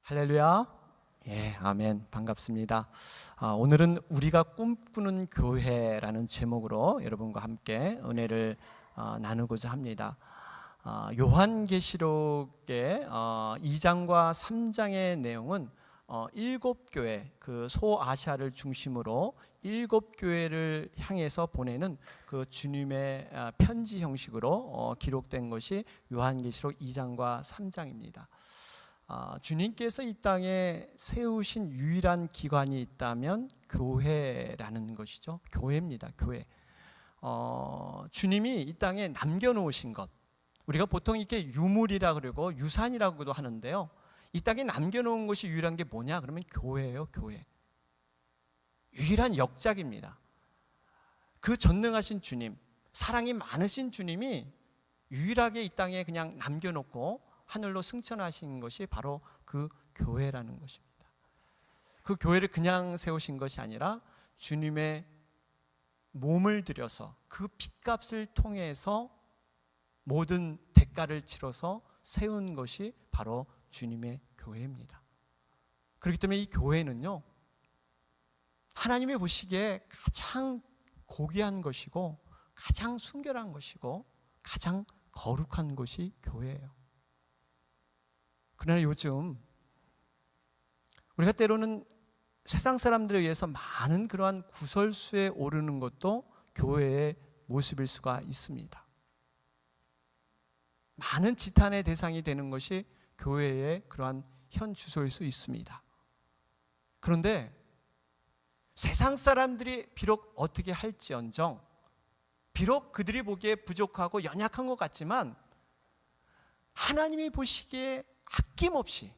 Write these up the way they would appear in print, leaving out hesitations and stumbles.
할렐루야. 예, 아멘. 반갑습니다. 오늘은 우리가 꿈꾸는 교회라는 제목으로 여러분과 함께 은혜를 나누고자 합니다. 요한계시록의 2장과 3장의 내용은 7교회, 그 소아시아를 중심으로 7교회를 향해서 보내는 그 주님의 편지 형식으로 기록된 것이 요한계시록 2장과 3장입니다. 주님께서 이 땅에 세우신 유일한 기관이 있다면 교회라는 것이죠. 교회입니다. 교회. 주님이 이 땅에 남겨놓으신 것, 우리가 보통 이렇게 유물이라 그러고 유산이라고도 하는데요, 이 땅에 남겨놓은 것이 유일한 게 뭐냐 그러면 교회예요. 교회. 유일한 역작입니다. 그 전능하신 주님, 사랑이 많으신 주님이 유일하게 이 땅에 그냥 남겨놓고 하늘로 승천하신 것이 바로 그 교회라는 것입니다. 그 교회를 그냥 세우신 것이 아니라 주님의 몸을 들여서 그 핏값을 통해서 모든 대가를 치러서 세운 것이 바로 주님의 교회입니다. 그렇기 때문에 이 교회는요, 하나님이 보시기에 가장 고귀한 것이고 가장 순결한 것이고 가장 거룩한 것이 교회예요. 그러나 요즘 우리가 때로는 세상 사람들에 의해서 많은 그러한 구설수에 오르는 것도 교회의 모습일 수가 있습니다. 많은 지탄의 대상이 되는 것이 교회의 그러한 현 주소일 수 있습니다. 그런데 세상 사람들이 비록 어떻게 할지언정, 비록 그들이 보기에 부족하고 연약한 것 같지만 하나님이 보시기에 아낌없이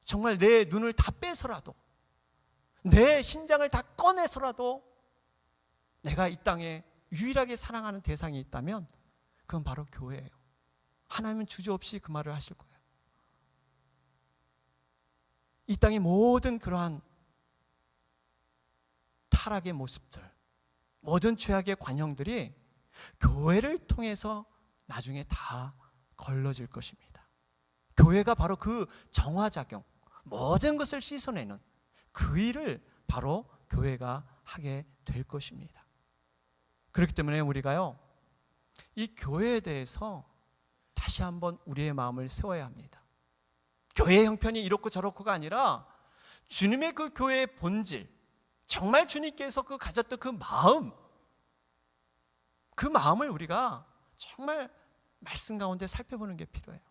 정말 내 눈을 다 빼서라도, 내 심장을 다 꺼내서라도 내가 이 땅에 유일하게 사랑하는 대상이 있다면 그건 바로 교회예요. 하나님은 주저없이 그 말을 하실 거예요. 이 땅의 모든 그러한 타락의 모습들, 모든 죄악의 관형들이 교회를 통해서 나중에 다 걸러질 것입니다. 교회가 바로 그 정화작용, 모든 것을 씻어내는 그 일을 바로 교회가 하게 될 것입니다. 그렇기 때문에 우리가요, 이 교회에 대해서 다시 한번 우리의 마음을 세워야 합니다. 교회의 형편이 이렇고 저렇고가 아니라 주님의 그 교회의 본질, 정말 주님께서 그 가졌던 그 마음을 우리가 정말 말씀 가운데 살펴보는 게 필요해요.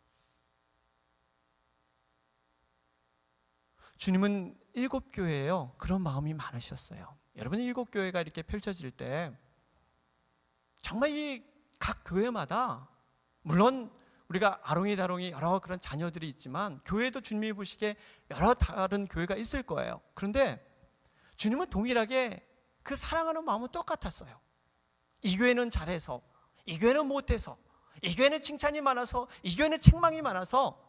주님은 7교회에요, 그런 마음이 많으셨어요. 여러분, 7교회가 이렇게 펼쳐질 때 정말 이 각 교회마다, 물론 우리가 아롱이다롱이 여러 그런 자녀들이 있지만 교회도 주님이 보시기에 여러 다른 교회가 있을 거예요. 그런데 주님은 동일하게 그 사랑하는 마음은 똑같았어요. 이 교회는 잘해서, 이 교회는 못해서, 이 교회는 칭찬이 많아서, 이 교회는 책망이 많아서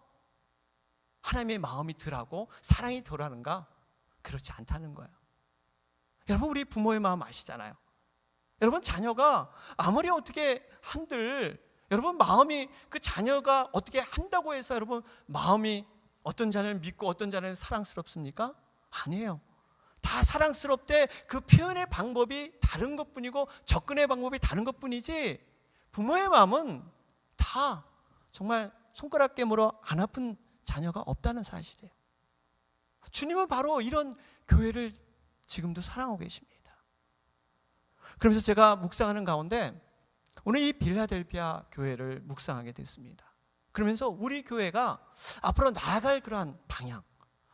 하나님의 마음이 덜하고 사랑이 덜하는가? 그렇지 않다는 거예요. 여러분, 우리 부모의 마음 아시잖아요. 여러분, 자녀가 아무리 어떻게 한들 여러분 마음이, 그 자녀가 어떻게 한다고 해서 여러분 마음이 어떤 자녀는 믿고 어떤 자녀는 사랑스럽습니까? 아니에요. 다 사랑스럽되 그 표현의 방법이 다른 것뿐이고 접근의 방법이 다른 것뿐이지, 부모의 마음은 다 정말 손가락 깨물어 안 아픈 자녀가 없다는 사실이에요. 주님은 바로 이런 교회를 지금도 사랑하고 계십니다. 그러면서 제가 묵상하는 가운데 오늘 이 빌라델피아 교회를 묵상하게 됐습니다. 그러면서 우리 교회가 앞으로 나아갈 그러한 방향,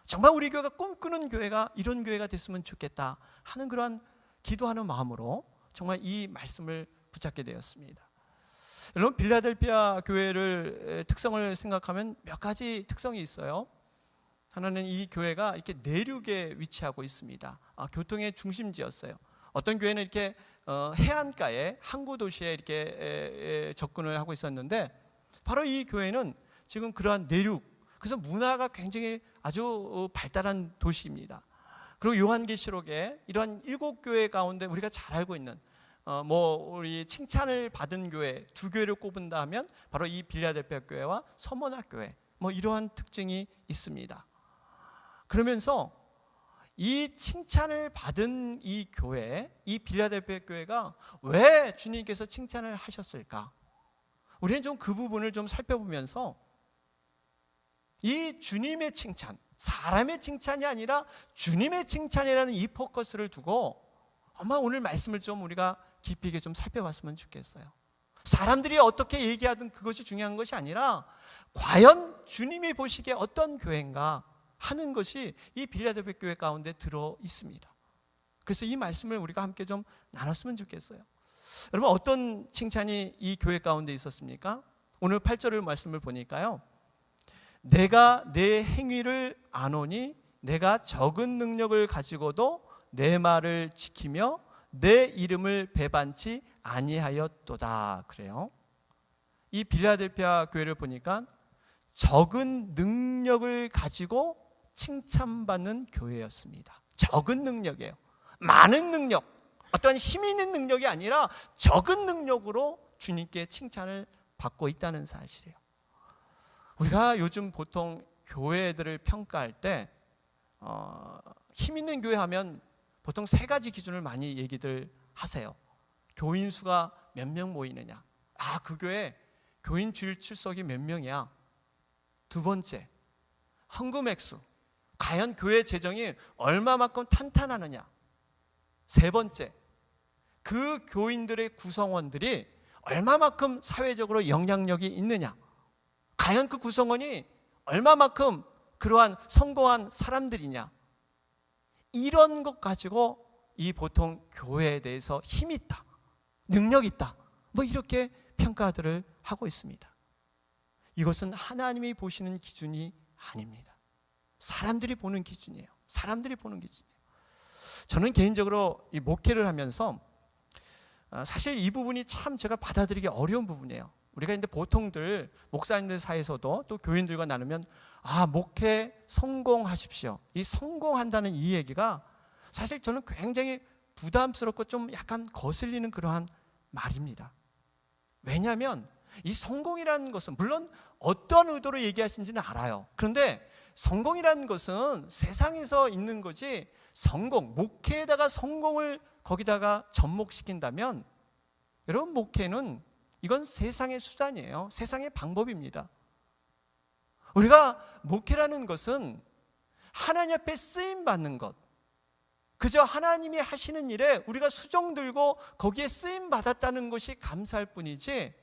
정말 우리 교회가 꿈꾸는 교회가 이런 교회가 됐으면 좋겠다 하는 그러한 기도하는 마음으로 정말 이 말씀을 붙잡게 되었습니다. 여러분, 빌라델피아 교회를 특성을 생각하면 몇 가지 특성이 있어요. 하나는 이 교회가 이렇게 내륙에 위치하고 있습니다. 교통의 중심지였어요. 어떤 교회는 이렇게 해안가에 항구 도시에 이렇게 접근을 하고 있었는데, 바로 이 교회는 지금 그러한 내륙, 그래서 문화가 굉장히 아주 발달한 도시입니다. 그리고 요한계시록에 이러한 7교회 가운데 우리가 잘 알고 있는 우리 칭찬을 받은 교회 2교회를 꼽은다 하면 바로 이 빌라델피아 교회와 서머나 교회, 이러한 특징이 있습니다. 그러면서 이 칭찬을 받은 이 교회, 이 빌라델피아 교회가 왜 주님께서 칭찬을 하셨을까? 우리는 좀 그 부분을 좀 살펴보면서 이 주님의 칭찬, 사람의 칭찬이 아니라 주님의 칭찬이라는 이 포커스를 두고 아마 오늘 말씀을 좀 우리가 깊이 있게 좀 살펴봤으면 좋겠어요. 사람들이 어떻게 얘기하든 그것이 중요한 것이 아니라 과연 주님이 보시기에 어떤 교회인가 하는 것이 이 빌라델피아 교회 가운데 들어 있습니다. 그래서 이 말씀을 우리가 함께 좀 나눴으면 좋겠어요. 여러분, 어떤 칭찬이 이 교회 가운데 있었습니까? 오늘 8절 말씀을 보니까요, 내가 내 행위를 아노니 내가 적은 능력을 가지고도 내 말을 지키며 내 이름을 배반치 아니하였도다. 그래요. 이 빌라델피아 교회를 보니까 적은 능력을 가지고 칭찬받는 교회였습니다. 적은 능력이에요. 많은 능력, 어떤 힘 있는 능력이 아니라 적은 능력으로 주님께 칭찬을 받고 있다는 사실이에요. 우리가 요즘 보통 교회들을 평가할 때 힘 있는 교회 하면 보통 세 가지 기준을 많이 얘기들 하세요. 교인 수가 몇 명 모이느냐, 그 교회 교인 주일 출석이 몇 명이야. 두 번째, 헌금 액수, 과연 교회 재정이 얼마만큼 탄탄하느냐. 세 번째, 그 교인들의 구성원들이 얼마만큼 사회적으로 영향력이 있느냐, 과연 그 구성원이 얼마만큼 그러한 성공한 사람들이냐. 이런 것 가지고 이 보통 교회에 대해서 힘이 있다, 능력이 있다, 뭐 이렇게 평가들을 하고 있습니다. 이것은 하나님이 보시는 기준이 아닙니다. 사람들이 보는 기준이에요. 사람들이 보는 기준이에요. 저는 개인적으로 이 목회를 하면서 사실 이 부분이 참 제가 받아들이기 어려운 부분이에요. 우리가 이제 보통들 목사님들 사이에서도 또 교인들과 나누면 목회 성공하십시오, 이 성공한다는 이 얘기가 사실 저는 굉장히 부담스럽고 좀 약간 거슬리는 그러한 말입니다. 왜냐하면 이 성공이라는 것은 물론 어떤 의도로 얘기하신지는 알아요. 그런데 성공이라는 것은 세상에서 있는 거지, 성공, 목회에다가 성공을 거기다가 접목시킨다면 여러분, 목회는 이건 세상의 수단이에요. 세상의 방법입니다. 우리가 목회라는 것은 하나님 앞에 쓰임 받는 것, 그저 하나님이 하시는 일에 우리가 수종 들고 거기에 쓰임 받았다는 것이 감사할 뿐이지,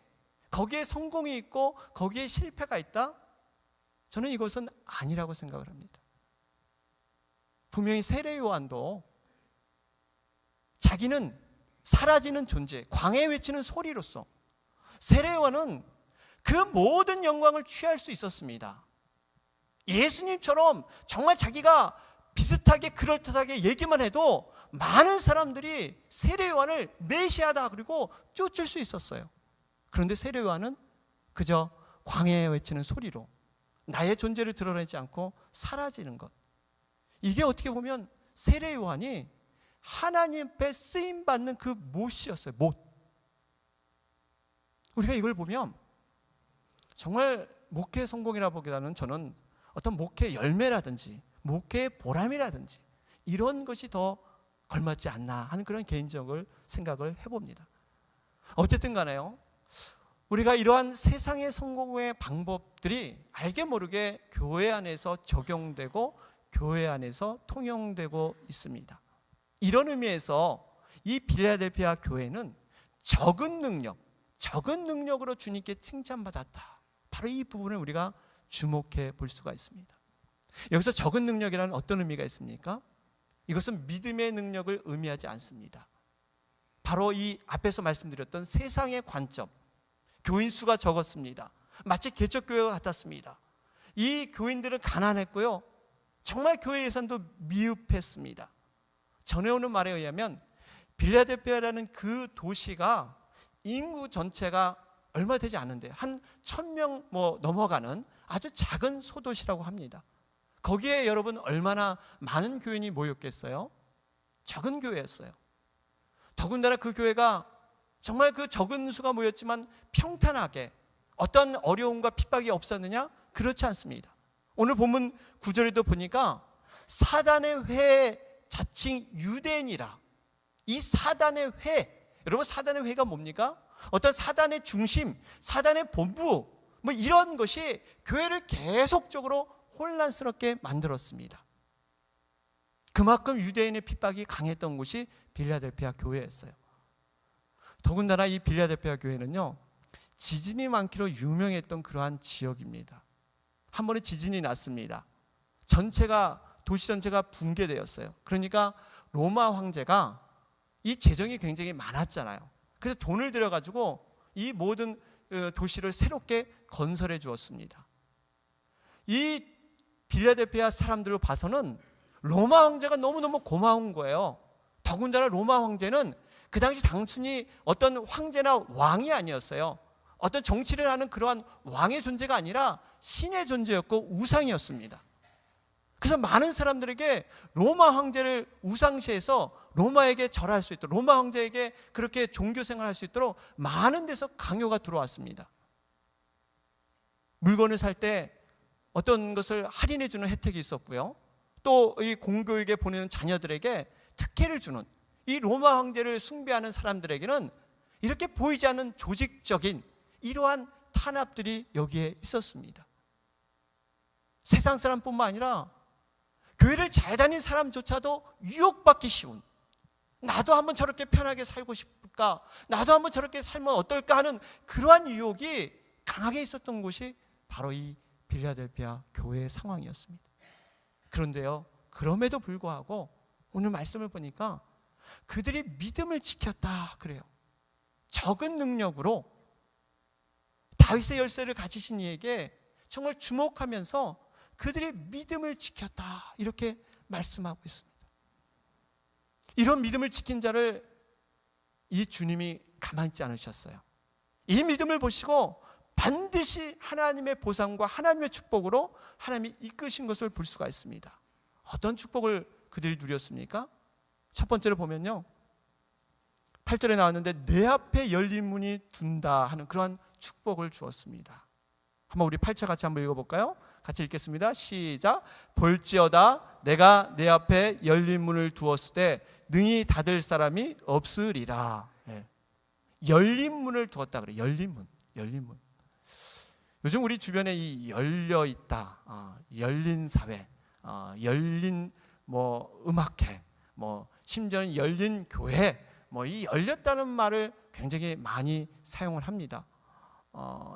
거기에 성공이 있고 거기에 실패가 있다? 저는 이것은 아니라고 생각을 합니다. 분명히 세례 요한도 자기는 사라지는 존재, 광야에 외치는 소리로서 세례 요한은 그 모든 영광을 취할 수 있었습니다. 예수님처럼 정말 자기가 비슷하게 그럴듯하게 얘기만 해도 많은 사람들이 세례 요한을 메시아다 그리고 쫓을 수 있었어요. 그런데 세례 요한은 그저 광야에 외치는 소리로 나의 존재를 드러내지 않고 사라지는 것, 이게 어떻게 보면 세례 요한이 하나님 앞에 쓰임받는 그 못이었어요. 못. 우리가 이걸 보면 정말 목회 성공이라 보기보다는 저는 어떤 목회 열매라든지 목회의 보람이라든지 이런 것이 더 걸맞지 않나 하는 그런 개인적인 생각을 해봅니다. 어쨌든 간에요, 우리가 이러한 세상의 성공의 방법들이 알게 모르게 교회 안에서 적용되고 교회 안에서 통용되고 있습니다. 이런 의미에서 이 빌라델피아 교회는 적은 능력으로 주님께 칭찬받았다. 바로 이 부분을 우리가 주목해 볼 수가 있습니다. 여기서 적은 능력이라는 어떤 의미가 있습니까? 이것은 믿음의 능력을 의미하지 않습니다. 바로 이 앞에서 말씀드렸던 세상의 관점, 교인 수가 적었습니다. 마치 개척교회와 같았습니다. 이 교인들은 가난했고요, 정말 교회 예산도 미흡했습니다. 전해오는 말에 의하면 빌라델피아라는 그 도시가 인구 전체가 얼마 되지 않은데 한 1000명 넘어가는 아주 작은 소도시라고 합니다. 거기에 여러분 얼마나 많은 교인이 모였겠어요? 작은 교회였어요. 더군다나 그 교회가 정말 그 적은 수가 모였지만 평탄하게 어떤 어려움과 핍박이 없었느냐? 그렇지 않습니다. 오늘 본문 9절에도 보니까 사단의 회 자칭 유대인이라. 이 사단의 회, 여러분 사단의 회가 뭡니까? 어떤 사단의 중심, 사단의 본부, 뭐 이런 것이 교회를 계속적으로 혼란스럽게 만들었습니다. 그만큼 유대인의 핍박이 강했던 곳이 빌라델피아 교회였어요. 더군다나 이 빌라델피아 교회는요, 지진이 많기로 유명했던 그러한 지역입니다. 한 번에 지진이 났습니다. 도시 전체가 붕괴되었어요. 그러니까 로마 황제가 이 재정이 굉장히 많았잖아요. 그래서 돈을 들여가지고 이 모든 도시를 새롭게 건설해 주었습니다. 이 빌라델피아 사람들을 봐서는 로마 황제가 너무너무 고마운 거예요. 더군다나 로마 황제는 그 당시 단순히 어떤 황제나 왕이 아니었어요. 어떤 정치를 하는 그러한 왕의 존재가 아니라 신의 존재였고 우상이었습니다. 그래서 많은 사람들에게 로마 황제를 우상시해서 로마에게 절할 수 있도록, 로마 황제에게 그렇게 종교 생활할 수 있도록 많은 데서 강요가 들어왔습니다. 물건을 살 때 어떤 것을 할인해 주는 혜택이 있었고요. 또 이 공교육에 보내는 자녀들에게 특혜를 주는, 이 로마 황제를 숭배하는 사람들에게는 이렇게 보이지 않는 조직적인 이러한 탄압들이 여기에 있었습니다. 세상 사람뿐만 아니라 교회를 잘 다니는 사람조차도 유혹받기 쉬운, 나도 한번 저렇게 편하게 살고 싶을까, 나도 한번 저렇게 살면 어떨까 하는 그러한 유혹이 강하게 있었던 곳이 바로 이 빌라델피아 교회의 상황이었습니다. 그런데요, 그럼에도 불구하고 오늘 말씀을 보니까 그들이 믿음을 지켰다 그래요. 적은 능력으로 다윗의 열쇠를 가지신 이에게 정말 주목하면서 그들이 믿음을 지켰다 이렇게 말씀하고 있습니다. 이런 믿음을 지킨 자를 이 주님이 가만히 있지 않으셨어요. 이 믿음을 보시고 반드시 하나님의 보상과 하나님의 축복으로 하나님이 이끄신 것을 볼 수가 있습니다. 어떤 축복을 그들이 누렸습니까? 첫 번째로 보면요, 8절에 나왔는데 내 앞에 열린 문이 둔다 하는 그러한 축복을 주었습니다. 한번 우리 8절 같이 한번 읽어볼까요? 같이 읽겠습니다. 시작. 볼지어다 내가 내 앞에 열린 문을 두었을 때 능히 닫을 사람이 없으리라. 네. 열린 문을 두었다 그래요. 열린 문, 열린 문. 요즘 우리 주변에 이 열려 있다, 열린 사회, 열린 뭐 음악회, 뭐 심지어는 열린 교회, 뭐 이 열렸다는 말을 굉장히 많이 사용을 합니다.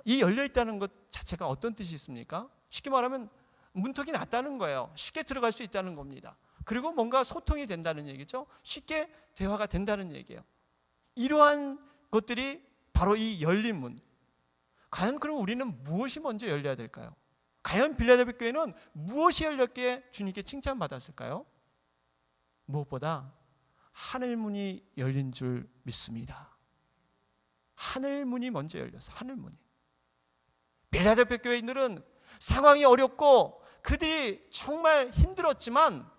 이 열려 있다는 것 자체가 어떤 뜻이 있습니까? 쉽게 말하면 문턱이 낮다는 거예요. 쉽게 들어갈 수 있다는 겁니다. 그리고 뭔가 소통이 된다는 얘기죠. 쉽게 대화가 된다는 얘기예요. 이러한 것들이 바로 이 열린 문. 과연 그럼 우리는 무엇이 먼저 열려야 될까요? 과연 빌라델피아 교회는 무엇이 열렸기에 주님께 칭찬받았을까요? 무엇보다 하늘문이 열린 줄 믿습니다. 하늘문이 먼저 열렸어. 하늘문이. 빌라델피아 교회인들은 상황이 어렵고 그들이 정말 힘들었지만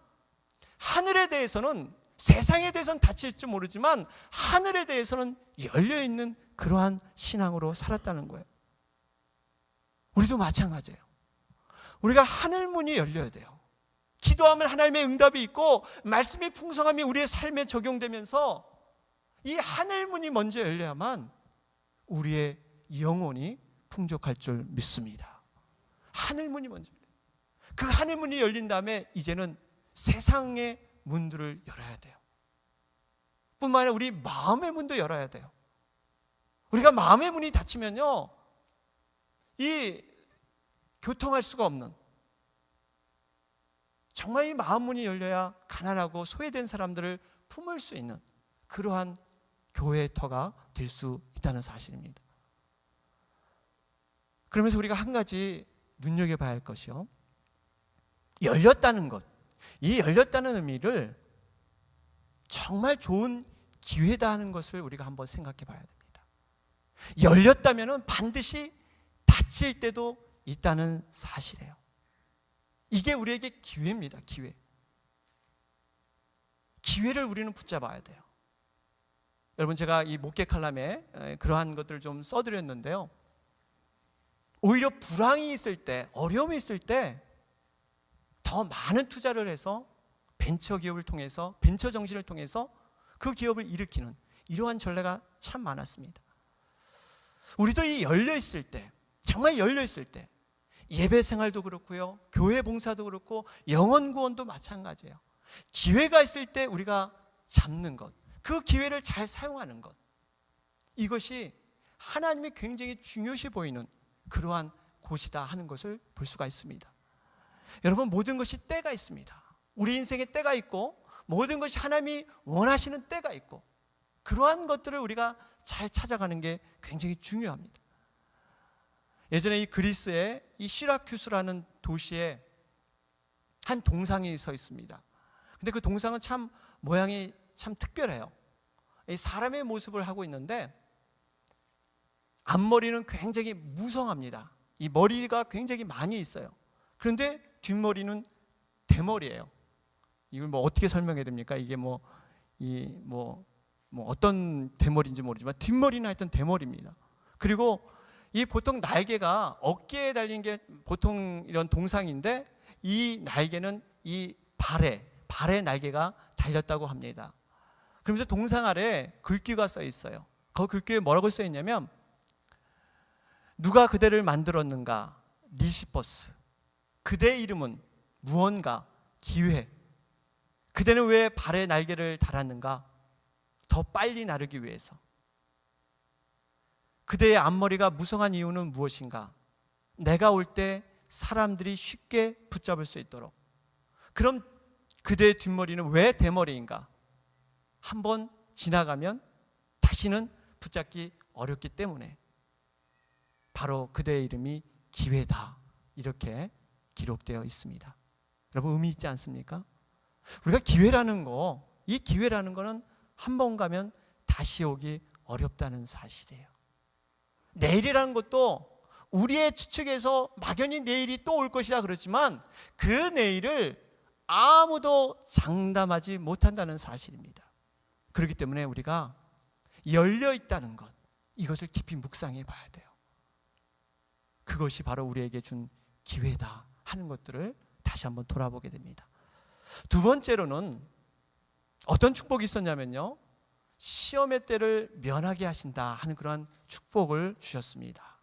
하늘에 대해서는, 세상에 대해서는 닫힐지 모르지만 하늘에 대해서는 열려있는 그러한 신앙으로 살았다는 거예요. 우리도 마찬가지예요. 우리가 하늘문이 열려야 돼요. 기도하면 하나님의 응답이 있고 말씀이 풍성함이 우리의 삶에 적용되면서 이 하늘문이 먼저 열려야만 우리의 영혼이 풍족할 줄 믿습니다. 하늘문이 먼저 열려요. 그 하늘문이 열린 다음에 이제는 세상의 문들을 열어야 돼요. 뿐만 아니라 우리 마음의 문도 열어야 돼요. 우리가 마음의 문이 닫히면요, 이 교통할 수가 없는, 정말 이 마음 문이 열려야 가난하고 소외된 사람들을 품을 수 있는 그러한 교회의 터가 될 수 있다는 사실입니다. 그러면서 우리가 한 가지 눈여겨봐야 할 것이요, 열렸다는 것, 이 열렸다는 의미를 정말 좋은 기회다 하는 것을 우리가 한번 생각해 봐야 됩니다. 열렸다면 반드시 닫힐 때도 있다는 사실이에요. 이게 우리에게 기회입니다. 기회. 기회를 우리는 붙잡아야 돼요. 여러분, 제가 이 목회 칼럼에 그러한 것들을 좀 더 많은 투자를 해서 벤처 기업을 통해서, 벤처 정신을 통해서 그 기업을 일으키는 이러한 전례가 참 많았습니다. 우리도 이 열려 있을 때, 정말 열려 있을 때, 예배 생활도 그렇고요, 교회 봉사도 그렇고, 영혼 구원도 마찬가지예요. 기회가 있을 때 우리가 잡는 것, 그 기회를 잘 사용하는 것, 이것이 하나님이 굉장히 중요시 보이는 그러한 곳이다 하는 것을 볼 수가 있습니다. 여러분, 모든 것이 때가 있습니다. 우리 인생에 때가 있고, 모든 것이 하나님이 원하시는 때가 있고, 그러한 것들을 우리가 잘 찾아가는 게 굉장히 중요합니다. 예전에 이 그리스의 이 시라큐스라는 도시에 한 동상이 서 있습니다. 근데 그 동상은 참 모양이 참 특별해요. 이 사람의 모습을 하고 있는데 앞머리는 굉장히 무성합니다. 이 머리가 굉장히 많이 있어요. 그런데 뒷머리는 대머리예요. 이걸 뭐 어떻게 설명해야 됩니까? 이게 어떤 대머리인지 모르지만 뒷머리는 하여튼 대머리입니다. 그리고 이 보통 날개가 어깨에 달린 게 보통 이런 동상인데, 이 날개는 이 발에 날개가 달렸다고 합니다. 그러면서 동상 아래 글귀가 써 있어요. 그 글귀에 뭐라고 써 있냐면, 누가 그대를 만들었는가 리시퍼스, 그대의 이름은 무언가 기회, 그대는 왜 발에 날개를 달았는가 더 빨리 나르기 위해서, 그대의 앞머리가 무성한 이유는 무엇인가, 내가 올 때 사람들이 쉽게 붙잡을 수 있도록. 그럼 그대의 뒷머리는 왜 대머리인가, 한번 지나가면 다시는 붙잡기 어렵기 때문에 바로 그대의 이름이 기회다, 이렇게 기록되어 있습니다. 여러분, 의미 있지 않습니까? 우리가 기회라는 거, 이 기회라는 거는 한 번 가면 다시 오기 어렵다는 사실이에요. 내일이라는 것도 우리의 추측에서 막연히 내일이 또 올 것이라 그러지만 그 내일을 아무도 장담하지 못한다는 사실입니다. 그렇기 때문에 우리가 열려 있다는 것, 이것을 깊이 묵상해 봐야 돼요. 그것이 바로 우리에게 준 기회다 하는 것들을 다시 한번 돌아보게 됩니다. 두 번째로는 어떤 축복이 있었냐면요, 시험의 때를 면하게 하신다 하는 그러한 축복을 주셨습니다.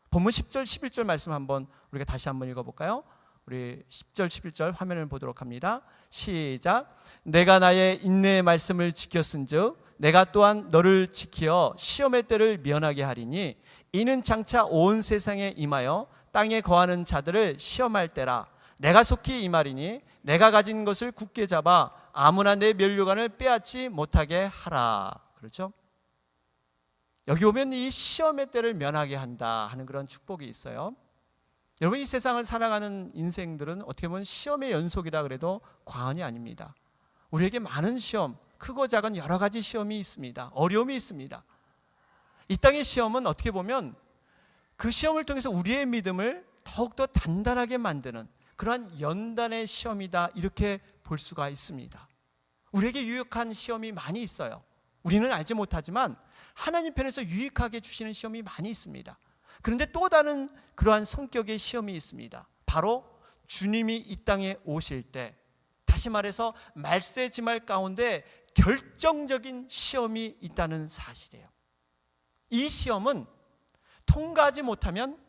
본문 10절 11절 말씀 한번 우리가 다시 한번 읽어볼까요? 우리 10절 11절 화면을 보도록 합니다. 시작. 내가 나의 인내의 말씀을 지켰은즉 내가 또한 너를 지키어 시험의 때를 면하게 하리니 이는 장차 온 세상에 임하여 땅에 거하는 자들을 시험할 때라. 내가 속히 임하리니 내가 가진 것을 굳게 잡아 아무나 내 면류관을 빼앗지 못하게 하라. 그렇죠? 여기 보면 이 시험의 때를 면하게 한다 하는 그런 축복이 있어요. 여러분, 이 세상을 살아가는 인생들은 어떻게 보면 시험의 연속이다 그래도 과언이 아닙니다. 우리에게 많은 시험, 크고 작은 여러 가지 시험이 있습니다. 어려움이 있습니다. 이 땅의 시험은 어떻게 보면 그 시험을 통해서 우리의 믿음을 더욱더 단단하게 만드는 그러한 연단의 시험이다, 이렇게 볼 수가 있습니다. 우리에게 유익한 시험이 많이 있어요. 우리는 알지 못하지만 하나님 편에서 유익하게 주시는 시험이 많이 있습니다. 그런데 또 다른 그러한 성격의 시험이 있습니다. 바로 주님이 이 땅에 오실 때, 다시 말해서 말세지말 가운데 결정적인 시험이 있다는 사실이에요. 이 시험은 통과하지 못하면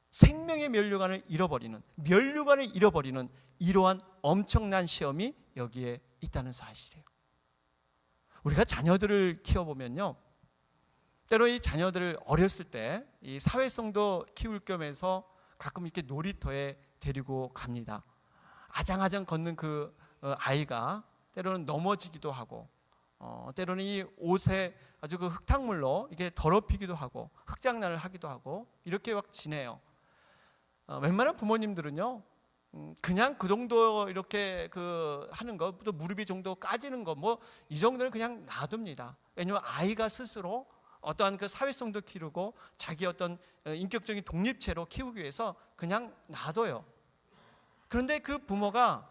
생명의 면류관을 잃어버리는 이러한 엄청난 시험이 여기에 있다는 사실이에요. 우리가 자녀들을 키워보면요, 때로 이 자녀들을 어렸을 때 이 사회성도 키울 겸해서 가끔 이렇게 놀이터에 데리고 갑니다. 아장아장 걷는 그 아이가 때로는 넘어지기도 하고, 때로는 이 옷에 아주 그 흙탕물로 이렇게 더럽히기도 하고, 흙장난을 하기도 하고, 이렇게 막 지내요. 웬만한 부모님들은요, 그냥 그 정도 이렇게 하는 거, 또 무릎이 정도 까지는 거, 뭐 이 정도는 그냥 놔둡니다. 왜냐하면 아이가 스스로 어떠한 그 사회성도 기르고 자기 어떤 인격적인 독립체로 키우기 위해서 그냥 놔둬요. 그런데 그 부모가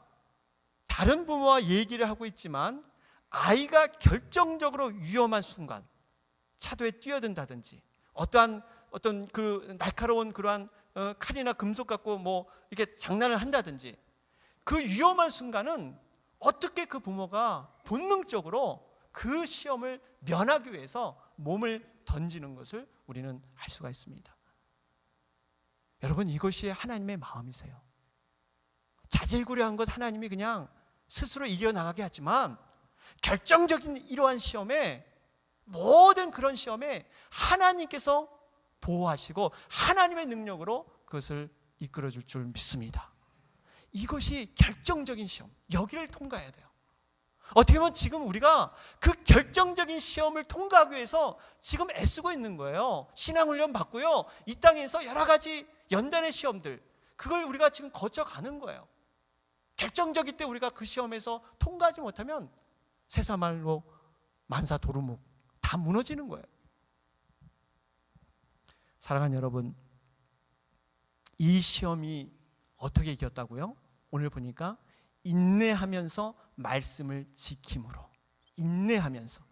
다른 부모와 얘기를 하고 있지만 아이가 결정적으로 위험한 순간 차도에 뛰어든다든지 어떤 그 날카로운 그러한 칼이나 금속 갖고 뭐 이렇게 장난을 한다든지, 그 위험한 순간은 어떻게 그 부모가 본능적으로 그 시험을 면하기 위해서 몸을 던지는 것을 우리는 알 수가 있습니다. 여러분, 이것이 하나님의 마음이세요. 자질구레한 것 하나님이 그냥 스스로 이겨나가게 하지만 결정적인 이러한 시험에, 모든 그런 시험에 하나님께서 보호하시고 하나님의 능력으로 그것을 이끌어줄 줄 믿습니다. 이것이 결정적인 시험, 여기를 통과해야 돼요. 어떻게 보면 지금 우리가 그 결정적인 시험을 통과하기 위해서 지금 애쓰고 있는 거예요. 신앙훈련 받고요, 이 땅에서 여러 가지 연단의 시험들, 그걸 우리가 지금 거쳐가는 거예요. 결정적일 때 우리가 그 시험에서 통과하지 못하면 세사말로 만사도루묵 다 무너지는 거예요. 사랑하는 여러분, 이 시험이 어떻게 이겼다고요? 오늘 보니까 인내하면서 말씀을 지킴으로. 인내하면서,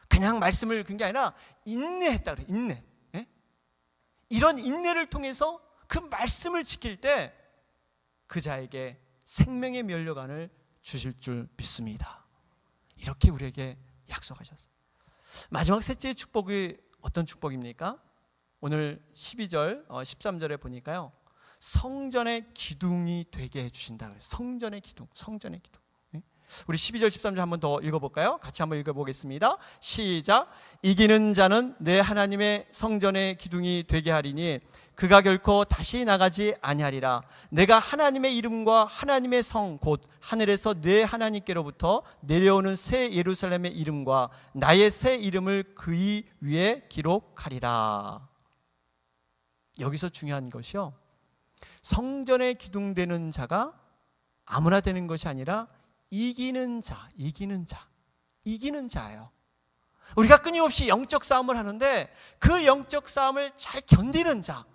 그냥 말씀을 그런 게 아니라 인내했다 그래요. 인내. 예? 이런 인내를 통해서 그 말씀을 지킬 때 그 자에게 생명의 면류관을 주실 줄 믿습니다. 이렇게 우리에게 약속하셨어요. 마지막 셋째 축복이 어떤 축복입니까? 오늘 12절, 13절에 보니까요, 성전의 기둥이 되게 해주신다 그래요. 성전의 기둥, 성전의 기둥. 우리 12절 13절 한번 더 읽어볼까요? 같이 한번 읽어보겠습니다. 시작. 이기는 자는 내 하나님의 성전의 기둥이 되게 하리니 그가 결코 다시 나가지 아니하리라. 내가 하나님의 이름과 하나님의 성 곧 하늘에서 내 하나님께로부터 내려오는 새 예루살렘의 이름과 나의 새 이름을 그의 위에 기록하리라. 여기서 중요한 것이요, 성전에 기둥되는 자가 아무나 되는 것이 아니라 이기는 자, 이기는 자, 이기는 자예요. 우리가 끊임없이 영적 싸움을 하는데 그 영적 싸움을 잘 견디는 자,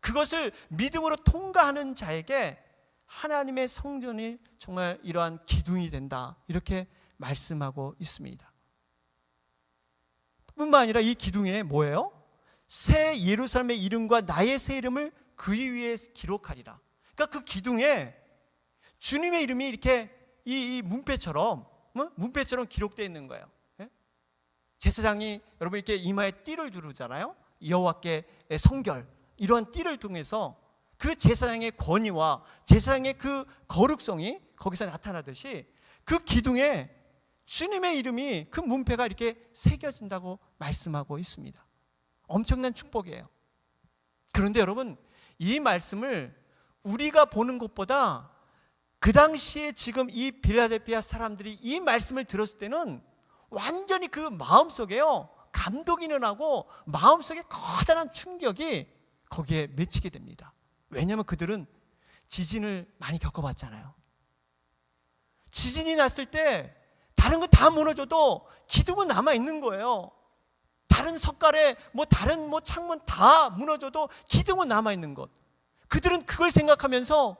그것을 믿음으로 통과하는 자에게 하나님의 성전이 정말 이러한 기둥이 된다, 이렇게 말씀하고 있습니다. 뿐만 아니라 이 기둥에 뭐예요? 새 예루살렘의 이름과 나의 새 이름을 그 위에 기록하리라. 그러니까 그 기둥에 주님의 이름이 이렇게 이 문패처럼 기록되어 있는 거예요. 제사장이 여러분 이렇게 이마에 띠를 두르잖아요. 여호와께 성결, 이러한 띠를 통해서 그 제사장의 권위와 제사장의 그 거룩성이 거기서 나타나듯이 그 기둥에 주님의 이름이, 그 문패가 이렇게 새겨진다고 말씀하고 있습니다. 엄청난 축복이에요. 그런데 여러분, 이 말씀을 우리가 보는 것보다 그 당시에 지금 이 빌라델피아 사람들이 이 말씀을 들었을 때는 완전히 그 마음속에요, 감동이 일어나고 마음속에 커다란 충격이 거기에 맺히게 됩니다. 왜냐하면 그들은 지진을 많이 겪어봤잖아요. 지진이 났을 때 다른 거 다 무너져도 기둥은 남아있는 거예요. 다른 석가래, 다른 창문 다 무너져도 기둥은 남아있는 것. 그들은 그걸 생각하면서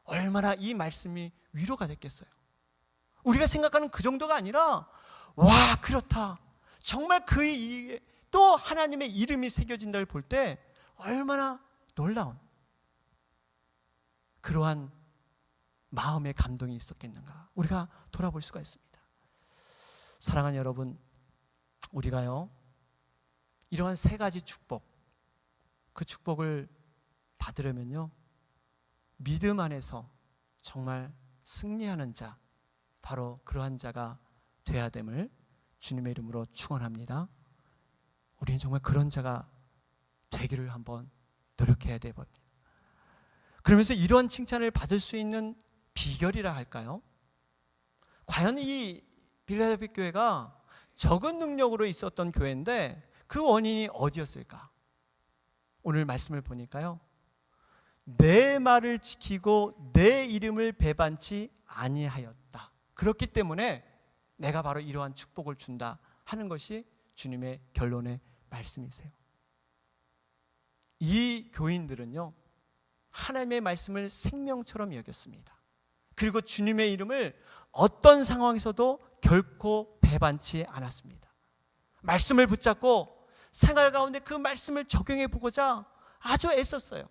얼마나 이 말씀이 위로가 됐겠어요. 우리가 생각하는 그 정도가 아니라, 와, 그렇다, 정말 그 위에 또 하나님의 이름이 새겨진다를 볼 때 얼마나 놀라운 그러한 마음의 감동이 있었겠는가, 우리가 돌아볼 수가 있습니다. 사랑하는 여러분, 우리가요, 이러한 세 가지 축복, 그 축복을 받으려면요, 믿음 안에서 정말 승리하는 자, 바로 그러한 자가 되어야 됨을 주님의 이름으로 축원합니다. 우리는 정말 그런 자가 되기를 한번 노력해야 됩니다. 그러면서 이러한 칭찬을 받을 수 있는 비결이라 할까요? 과연 이 빌라델피아 교회가 적은 능력으로 있었던 교회인데 그 원인이 어디였을까? 오늘 말씀을 보니까요, 내 말을 지키고 내 이름을 배반치 아니하였다. 그렇기 때문에 내가 바로 이러한 축복을 준다 하는 것이 주님의 결론의 말씀이세요. 이 교인들은요, 하나님의 말씀을 생명처럼 여겼습니다. 그리고 주님의 이름을 어떤 상황에서도 결코 배반치 않았습니다. 말씀을 붙잡고 생활 가운데 그 말씀을 적용해 보고자 아주 애썼어요.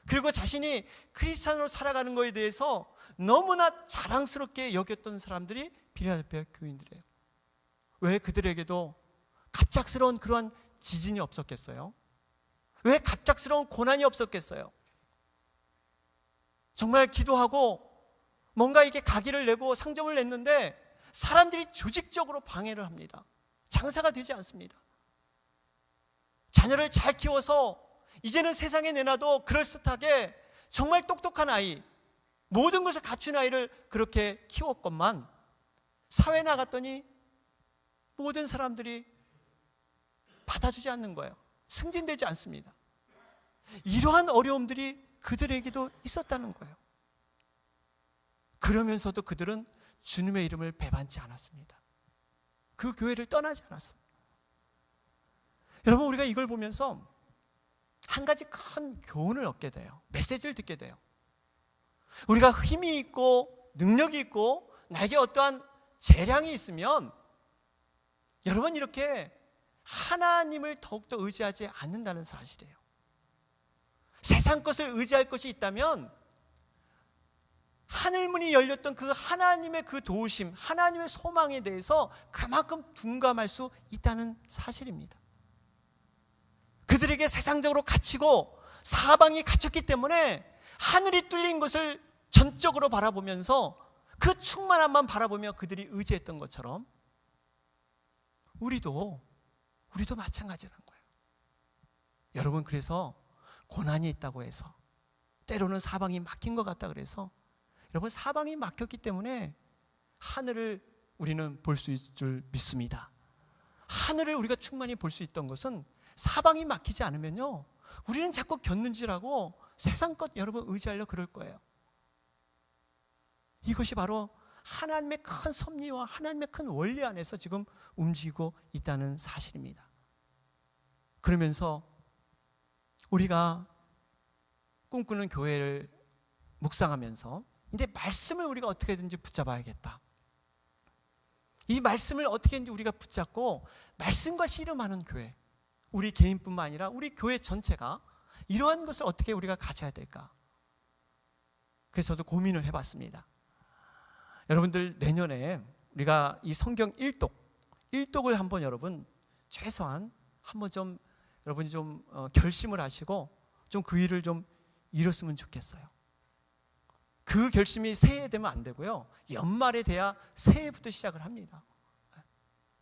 그리고 자신이 크리스찬으로 살아가는 것에 대해서 너무나 자랑스럽게 여겼던 사람들이 필라델피아 교인들이에요. 왜 그들에게도 갑작스러운 그러한 지진이 없었겠어요? 왜 갑작스러운 고난이 없었겠어요? 정말 기도하고 뭔가 이게 가기를 내고 상점을 냈는데 사람들이 조직적으로 방해를 합니다. 장사가 되지 않습니다. 자녀를 잘 키워서 이제는 세상에 내놔도 그럴듯하게 정말 똑똑한 아이, 모든 것을 갖춘 아이를 그렇게 키웠건만 사회에 나갔더니 모든 사람들이 받아주지 않는 거예요. 승진되지 않습니다. 이러한 어려움들이 그들에게도 있었다는 거예요. 그러면서도 그들은 주님의 이름을 배반치 않았습니다. 그 교회를 떠나지 않았어요. 여러분, 우리가 이걸 보면서 한 가지 큰 교훈을 얻게 돼요. 메시지를 듣게 돼요. 우리가 힘이 있고 능력이 있고 나에게 어떠한 재량이 있으면 여러분 이렇게 하나님을 더욱더 의지하지 않는다는 사실이에요. 세상 것을 의지할 것이 있다면 하늘문이 열렸던 그 하나님의 그 도우심, 하나님의 소망에 대해서 그만큼 둔감할 수 있다는 사실입니다. 그들에게 세상적으로 갇히고 사방이 갇혔기 때문에 하늘이 뚫린 것을 전적으로 바라보면서 그 충만함만 바라보며 그들이 의지했던 것처럼 우리도 마찬가지라는 거예요. 여러분, 그래서 고난이 있다고 해서 때로는 사방이 막힌 것 같다 그래서 여러분, 사방이 막혔기 때문에 하늘을 우리는 볼 수 있을 줄 믿습니다. 하늘을 우리가 충만히 볼 수 있던 것은 사방이 막히지 않으면요, 우리는 자꾸 곁눈질하고 세상 것 여러분 의지하려 그럴 거예요. 이것이 바로 하나님의 큰 섭리와 하나님의 큰 원리 안에서 지금 움직이고 있다는 사실입니다. 그러면서 우리가 꿈꾸는 교회를 묵상하면서 이제 말씀을 우리가 어떻게든지 붙잡아야겠다. 이 말씀을 어떻게든지 우리가 붙잡고 말씀과 씨름하는 교회, 우리 개인뿐만 아니라 우리 교회 전체가 이러한 것을 어떻게 우리가 가져야 될까? 그래서 저도 고민을 해봤습니다. 여러분들, 내년에 우리가 이 성경 1독을 한번 여러분 최소한 한번 좀 여러분이 좀 결심을 하시고 좀 그 일을 좀 이뤘으면 좋겠어요. 그 결심이 새해에 되면 안 되고요, 연말에 돼야 새해부터 시작을 합니다.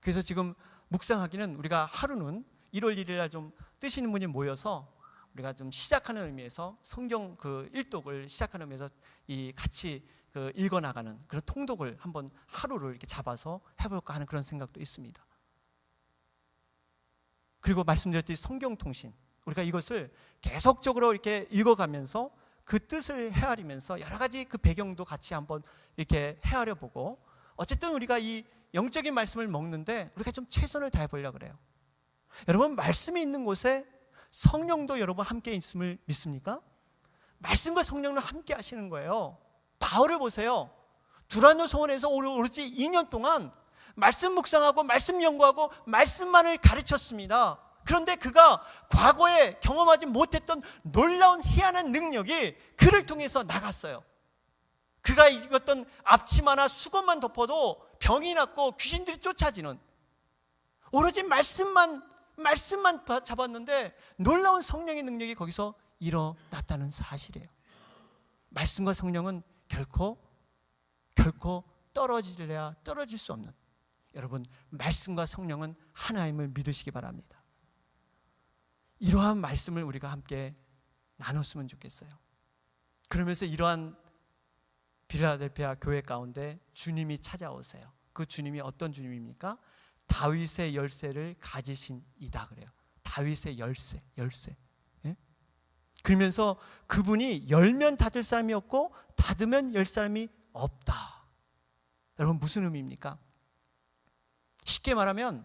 그래서 지금 묵상하기는 우리가 하루는 1월 1일 날 좀 뜨시는 분이 모여서 우리가 좀 시작하는 의미에서 성경 그 1독을 시작하는 의미에서 이 같이 그 읽어나가는 그런 통독을 한번 하루를 이렇게 잡아서 해볼까 하는 그런 생각도 있습니다. 그리고 말씀드렸듯이 성경통신, 우리가 이것을 계속적으로 이렇게 읽어가면서 그 뜻을 헤아리면서 여러 가지 그 배경도 같이 한번 이렇게 헤아려 보고, 어쨌든 우리가 이 영적인 말씀을 먹는데 우리가 좀 최선을 다해 보려고 그래요. 여러분, 말씀이 있는 곳에 성령도 여러분 함께 있음을 믿습니까? 말씀과 성령은 함께 하시는 거예요. 바울을 보세요. 두란노 소원에서 오로지 2년 동안 말씀 묵상하고 말씀 연구하고 말씀만을 가르쳤습니다. 그런데 그가 과거에 경험하지 못했던 놀라운 희한한 능력이 그를 통해서 나갔어요. 그가 입었던 앞치마나 수건만 덮어도 병이 낫고 귀신들이 쫓아지는, 오로지 말씀만 잡았는데 놀라운 성령의 능력이 거기서 일어났다는 사실이에요. 말씀과 성령은 결코 떨어질 수 없는, 여러분, 말씀과 성령은 하나임을 믿으시기 바랍니다. 이러한 말씀을 우리가 함께 나눴으면 좋겠어요. 그러면서 이러한 필라델피아 교회 가운데 주님이 찾아오세요. 그 주님이 어떤 주님입니까? 다윗의 열쇠를 가지신 이다 그래요. 다윗의 열쇠. 예? 그러면서 그분이 열면 닫을 사람이 없고 닫으면 열 사람이 없다. 여러분, 무슨 의미입니까? 쉽게 말하면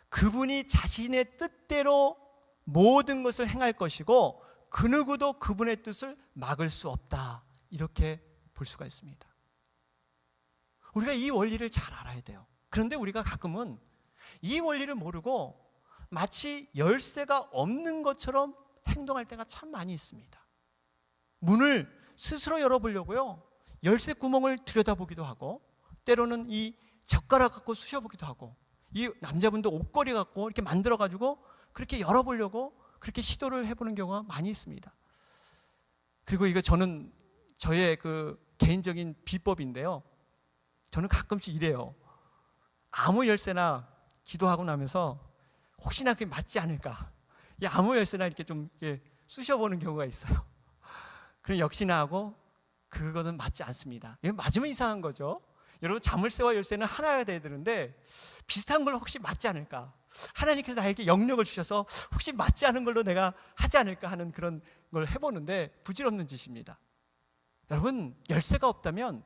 그분이 자신의 뜻대로 모든 것을 행할 것이고 그 누구도 그분의 뜻을 막을 수 없다, 이렇게 볼 수가 있습니다. 우리가 이 원리를 잘 알아야 돼요. 그런데 우리가 가끔은 이 원리를 모르고 마치 열쇠가 없는 것처럼 행동할 때가 참 많이 있습니다. 문을 스스로 열어보려고요, 열쇠 구멍을 들여다보기도 하고, 때로는 이 젓가락 갖고 쑤셔보기도 하고, 이 남자분도 옷걸이 갖고 이렇게 만들어가지고 그렇게 열어보려고 그렇게 시도를 해보는 경우가 많이 있습니다. 그리고 이거 저의 그 개인적인 비법인데요, 저는 가끔씩 이래요. 아무 열쇠나 기도하고 나면서 혹시나 그게 맞지 않을까, 이 아무 열쇠나 이렇게 좀 이렇게 쑤셔보는 경우가 있어요. 그럼 역시나 하고 그거는 맞지 않습니다. 이거 맞으면 이상한 거죠. 여러분, 자물쇠와 열쇠는 하나가 돼야 되는데 비슷한 걸 혹시 맞지 않을까, 하나님께서 나에게 영역을 주셔서 혹시 맞지 않은 걸로 내가 하지 않을까 하는 그런 걸 해보는데 부질없는 짓입니다. 여러분, 열쇠가 없다면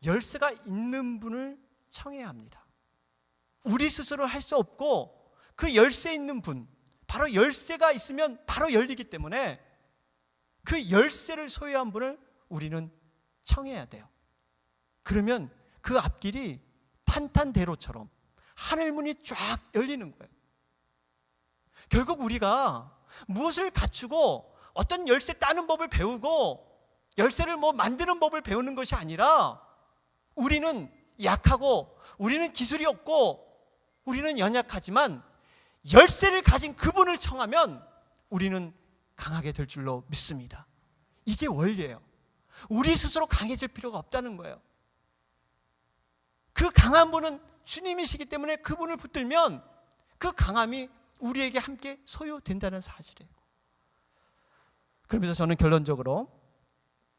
열쇠가 있는 분을 청해야 합니다. 우리 스스로 할 수 없고 그 열쇠 있는 분, 바로 열쇠가 있으면 바로 열리기 때문에 그 열쇠를 소유한 분을 우리는 청해야 돼요. 그러면 그 앞길이 탄탄대로처럼 하늘문이 쫙 열리는 거예요. 결국 우리가 무엇을 갖추고 어떤 열쇠 따는 법을 배우고 열쇠를 만드는 법을 배우는 것이 아니라, 우리는 약하고 우리는 기술이 없고 우리는 연약하지만 열쇠를 가진 그분을 청하면 우리는 강하게 될 줄로 믿습니다. 이게 원리예요. 우리 스스로 강해질 필요가 없다는 거예요. 그 강한 분은 주님이시기 때문에 그분을 붙들면 그 강함이 우리에게 함께 소유된다는 사실이에요. 그러면서 저는 결론적으로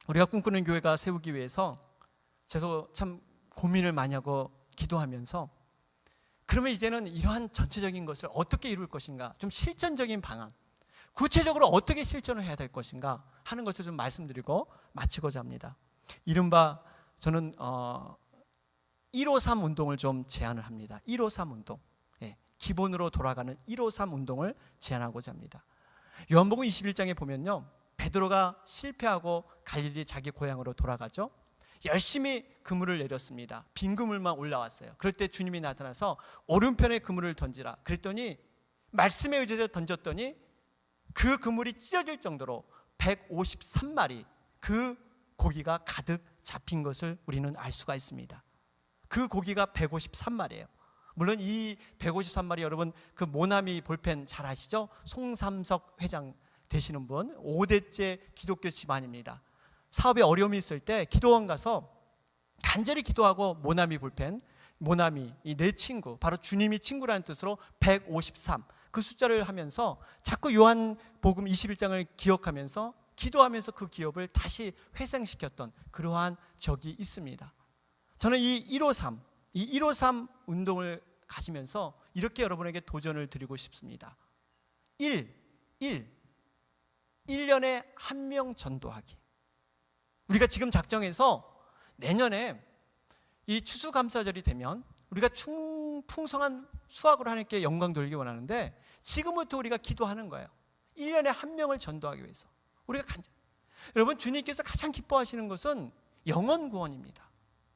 우리가 꿈꾸는 교회가 세우기 위해서 저도 참 고민을 많이 하고 기도하면서, 그러면 이제는 이러한 전체적인 것을 어떻게 이룰 것인가, 좀 실전적인 방안, 구체적으로 어떻게 실천을 해야 될 것인가 하는 것을 좀 말씀드리고 마치고자 합니다. 이른바 저는 153 운동을 좀 제안을 합니다. 153 운동, 기본으로 돌아가는 153 운동을 제안하고자 합니다. 요한복음 21장에 보면요, 베드로가 실패하고 갈릴리 자기 고향으로 돌아가죠. 열심히 그물을 내렸습니다. 빈 그물만 올라왔어요. 그럴 때 주님이 나타나서 오른편에 그물을 던지라 그랬더니, 말씀에 의지해서 던졌더니 그 그물이 찢어질 정도로 153마리 그 고기가 가득 잡힌 것을 우리는 알 수가 있습니다. 그 고기가 153마리예요. 물론 이 153마리, 여러분 그 모나미 볼펜 잘 아시죠? 송삼석 회장 되시는 분, 5대째 기독교 집안입니다. 사업에 어려움이 있을 때 기도원 가서 간절히 기도하고 모나미 볼펜, 모나미, 이 내 친구, 바로 주님이 친구라는 뜻으로 153, 그 숫자를 하면서 자꾸 요한복음 21장을 기억하면서 기도하면서 그 기업을 다시 회생시켰던 그러한 적이 있습니다. 저는 이 153 운동을 가지면서 이렇게 여러분에게 도전을 드리고 싶습니다. 1년에 한 명 전도하기. 우리가 지금 작정해서 내년에 이 추수감사절이 되면 우리가 풍성한 수확을 하나님께 영광 돌리기 원하는데, 지금부터 우리가 기도하는 거예요. 1년에 한 명을 전도하기 위해서 우리가 여러분, 주님께서 가장 기뻐하시는 것은 영혼 구원입니다.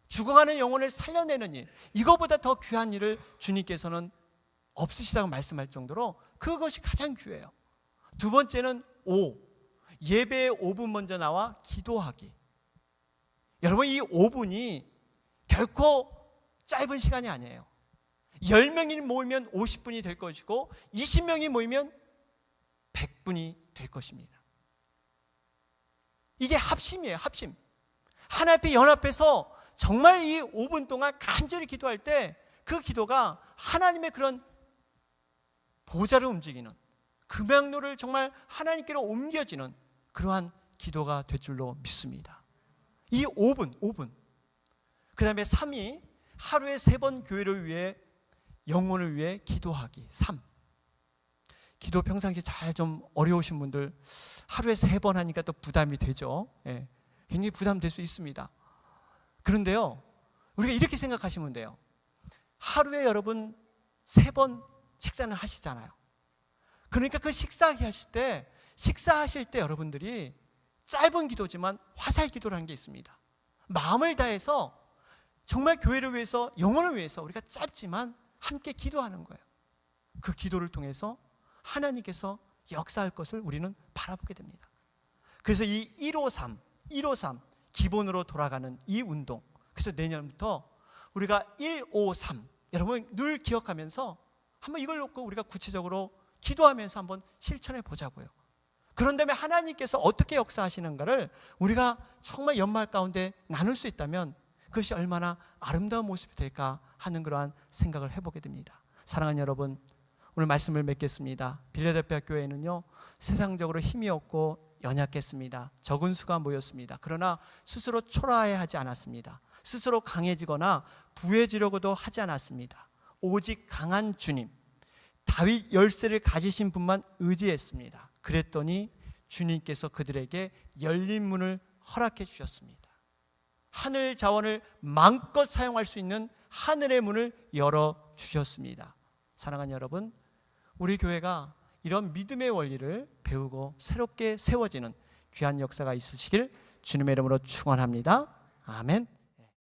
죽어가는 영혼을 살려내는 일, 이거보다 더 귀한 일을 주님께서는 없으시다고 말씀할 정도로 그것이 가장 귀해요. 두 번째는 예배에 5분 먼저 나와 기도하기. 여러분, 이 5분이 결코 짧은 시간이 아니에요. 10명이 모이면 50분이 될 것이고 20명이 모이면 100분이 될 것입니다. 이게 합심이에요. 합심. 하나님 앞에 연합해서 정말 이 5분 동안 간절히 기도할 때 그 기도가 하나님의 그런 보좌를 움직이는, 금양로를 정말 하나님께로 옮겨지는 그러한 기도가 될 줄로 믿습니다. 이 5분. 그 다음에 3이 하루에 3번 교회를 위해, 영혼을 위해 기도하기. 3. 기도 평상시 잘 좀 어려우신 분들 하루에 3번 하니까 또 부담이 되죠. 굉장히 부담될 수 있습니다. 그런데요, 우리가 이렇게 생각하시면 돼요. 하루에 여러분 3번 식사는 하시잖아요. 그러니까 그 식사하실 때 여러분들이 짧은 기도지만 화살 기도라는 게 있습니다. 마음을 다해서 정말 교회를 위해서, 영혼을 위해서 우리가 짧지만 함께 기도하는 거예요. 그 기도를 통해서 하나님께서 역사할 것을 우리는 바라보게 됩니다. 그래서 이 153 기본으로 돌아가는 이 운동, 그래서 내년부터 우리가 153 여러분 늘 기억하면서 한번 이걸 놓고 우리가 구체적으로 기도하면서 한번 실천해 보자고요. 그런 다음에 하나님께서 어떻게 역사하시는가를 우리가 정말 연말 가운데 나눌 수 있다면 그것이 얼마나 아름다운 모습이 될까 하는 그러한 생각을 해보게 됩니다. 사랑하는 여러분, 오늘 말씀을 맺겠습니다. 빌라델피아 교회는요, 세상적으로 힘이 없고 연약했습니다. 적은 수가 모였습니다. 그러나 스스로 초라해하지 않았습니다. 스스로 강해지거나 부해지려고도 하지 않았습니다. 오직 강한 주님, 다윗 열쇠를 가지신 분만 의지했습니다. 그랬더니 주님께서 그들에게 열린 문을 허락해 주셨습니다. 하늘 자원을 마음껏 사용할 수 있는 하늘의 문을 열어 주셨습니다. 사랑하는 여러분, 우리 교회가 이런 믿음의 원리를 배우고 새롭게 세워지는 귀한 역사가 있으시길 주님의 이름으로 축원합니다. 아멘.